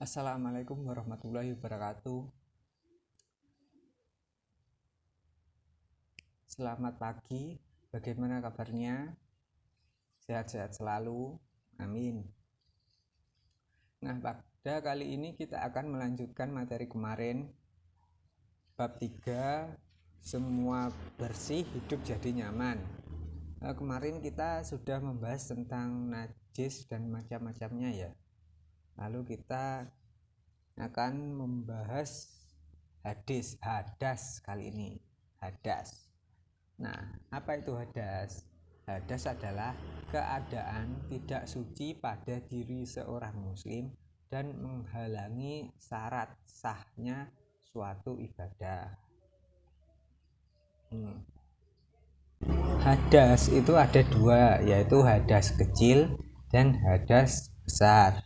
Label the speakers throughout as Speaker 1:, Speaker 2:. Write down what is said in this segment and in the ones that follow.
Speaker 1: Assalamualaikum warahmatullahi wabarakatuh. Selamat pagi, bagaimana kabarnya? Sehat-sehat selalu, amin. Nah, pada kali ini kita akan melanjutkan materi kemarin, bab 3, semua bersih hidup jadi nyaman. Kemarin kita sudah membahas tentang najis dan macam-macamnya ya. Lalu kita akan membahas hadas kali ini. Hadas. Nah, apa itu hadas? Hadas adalah keadaan tidak suci pada diri seorang muslim dan menghalangi syarat sahnya suatu ibadah. Hadas itu ada dua, yaitu hadas kecil dan hadas besar.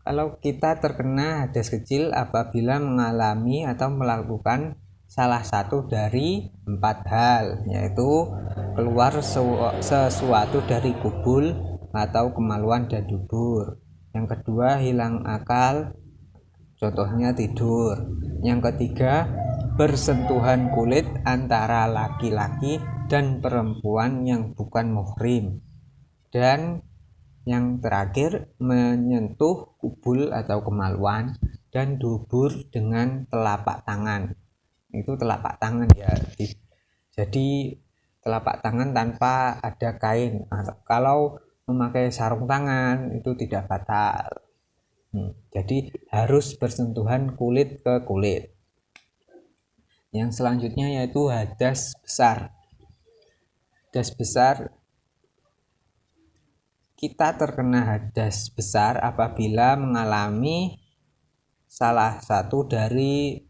Speaker 1: Kalau kita terkena hadas kecil apabila mengalami atau melakukan salah satu dari 4 hal, yaitu keluar sesuatu dari kubul atau kemaluan dan dubur. Yang kedua, hilang akal, contohnya tidur. Yang ketiga, bersentuhan kulit antara laki-laki dan perempuan yang bukan muhrim. Dan yang terakhir, menyentuh kubul atau kemaluan dan dubur dengan telapak tangan. Itu telapak tangan ya. Jadi telapak tangan tanpa ada kain. Kalau memakai sarung tangan itu tidak batal. Jadi harus bersentuhan kulit ke kulit. Yang selanjutnya yaitu hadas besar. Hadas besar, kita terkena hadas besar apabila mengalami salah satu dari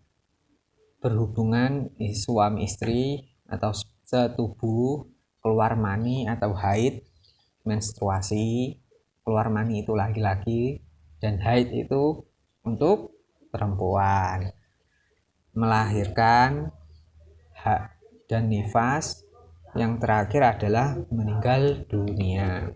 Speaker 1: berhubungan suami istri atau setubuh, keluar mani atau haid, menstruasi. Keluar mani itu laki-laki dan haid itu untuk perempuan. Melahirkan dan nifas. Yang terakhir adalah meninggal dunia.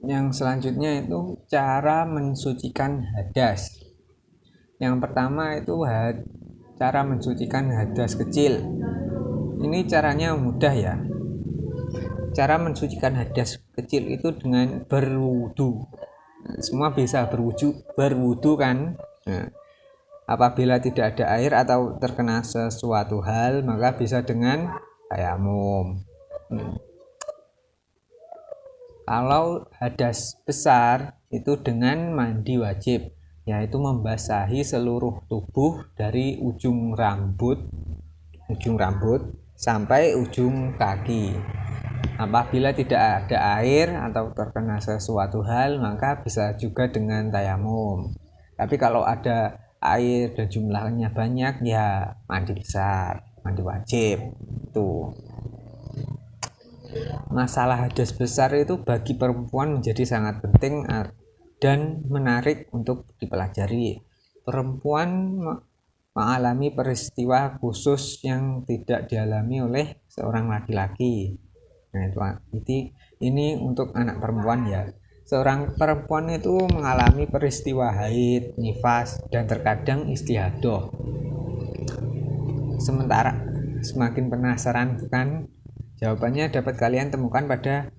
Speaker 1: Yang selanjutnya itu cara mensucikan hadas. Yang pertama itu cara mensucikan hadas kecil. Ini caranya mudah ya. Cara mensucikan hadas kecil itu dengan berwudu. Semua bisa berwudu kan. Nah, apabila tidak ada air atau terkena sesuatu hal, maka bisa dengan tayamum. Kalau hadas besar itu dengan mandi wajib, yaitu membasahi seluruh tubuh dari ujung rambut sampai ujung kaki. Apabila tidak ada air atau terkena sesuatu hal, maka bisa juga dengan tayamum. Tapi kalau ada air dan jumlahnya banyak, ya mandi besar, mandi wajib. Tuh. Masalah hadas besar itu bagi perempuan menjadi sangat penting dan menarik untuk dipelajari. Perempuan mengalami peristiwa khusus yang tidak dialami oleh seorang laki-laki. Nah, ini untuk anak perempuan ya. Seorang perempuan itu mengalami peristiwa haid, nifas, dan terkadang istihadah. Sementara semakin penasaran bukan? Jawabannya dapat kalian temukan pada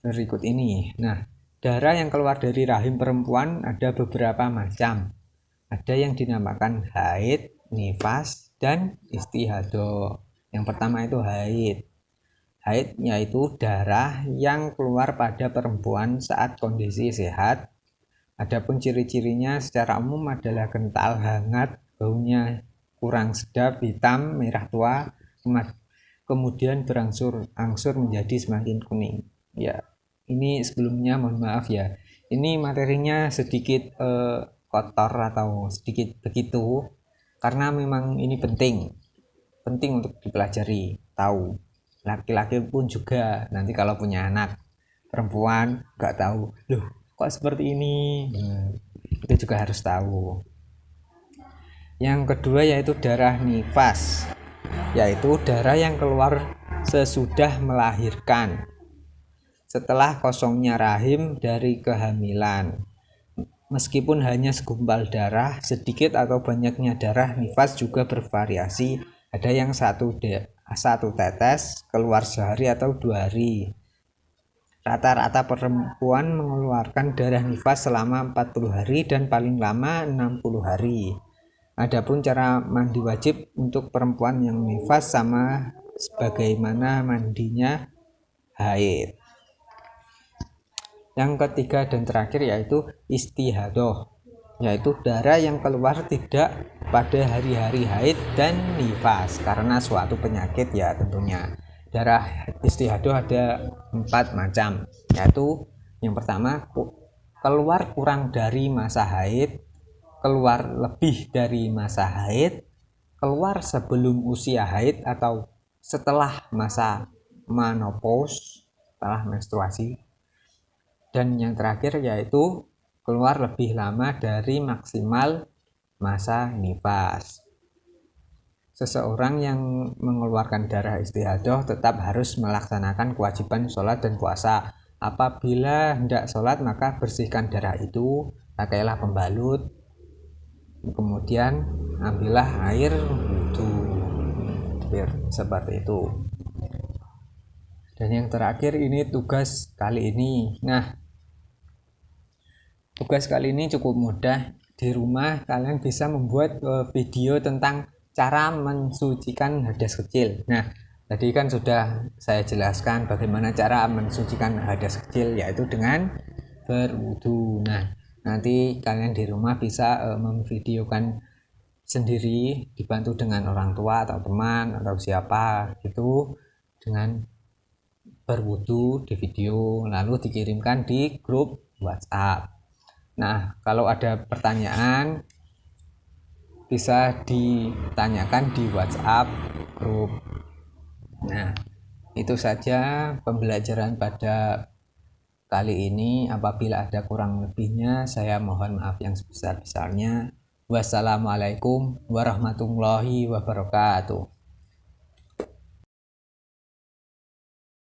Speaker 1: berikut ini. Nah, darah yang keluar dari rahim perempuan ada beberapa macam. Ada yang dinamakan haid, nifas, dan istihadah. Yang pertama itu haid. Haid yaitu darah yang keluar pada perempuan saat kondisi sehat. Adapun ciri-cirinya secara umum adalah kental, hangat, baunya kurang sedap, hitam, merah tua, kemudian berangsur-angsur menjadi semakin kuning. Ya, ini sebelumnya mohon maaf ya. Ini materinya sedikit kotor atau sedikit begitu karena memang ini penting untuk dipelajari, tahu. Laki-laki pun juga nanti kalau punya anak perempuan nggak tahu, loh kok seperti ini, itu juga harus tahu. Yang kedua yaitu darah nifas, yaitu darah yang keluar sesudah melahirkan, setelah kosongnya rahim dari kehamilan. Meskipun hanya segumpal darah, sedikit atau banyaknya darah nifas juga bervariasi. Ada yang satu tetes keluar sehari atau 2 hari. Rata-rata perempuan mengeluarkan darah nifas selama 40 hari dan paling lama 60 hari. Adapun cara mandi wajib untuk perempuan yang nifas sama sebagaimana mandinya haid. Yang ketiga dan terakhir yaitu istihadah, yaitu darah yang keluar tidak pada hari-hari haid dan nifas karena suatu penyakit ya tentunya. Darah istihadah ada 4 macam, yaitu yang pertama keluar kurang dari masa haid, keluar lebih dari masa haid, keluar sebelum usia haid atau setelah masa menopause, setelah menstruasi. Dan yang terakhir yaitu keluar lebih lama dari maksimal masa nifas. Seseorang yang mengeluarkan darah istihadah tetap harus melaksanakan kewajiban sholat dan puasa. Apabila hendak sholat maka bersihkan darah itu, pakailah pembalut, kemudian ambillah air wudhu, seperti itu. Dan yang terakhir ini tugas kali ini. Nah, tugas kali ini cukup mudah. Di rumah kalian bisa membuat video tentang cara mensucikan hadas kecil. Nah, tadi kan sudah saya jelaskan bagaimana cara mensucikan hadas kecil, yaitu dengan berwudu. Nah, nanti kalian di rumah bisa memvideokan sendiri, dibantu dengan orang tua atau teman atau siapa gitu, dengan berwudu di video lalu dikirimkan di grup WhatsApp. Nah, kalau ada pertanyaan bisa ditanyakan di WhatsApp grup. Nah, itu saja pembelajaran pada kali ini. Apabila ada kurang lebihnya saya mohon maaf yang sebesar-besarnya. Wassalamualaikum warahmatullahi wabarakatuh.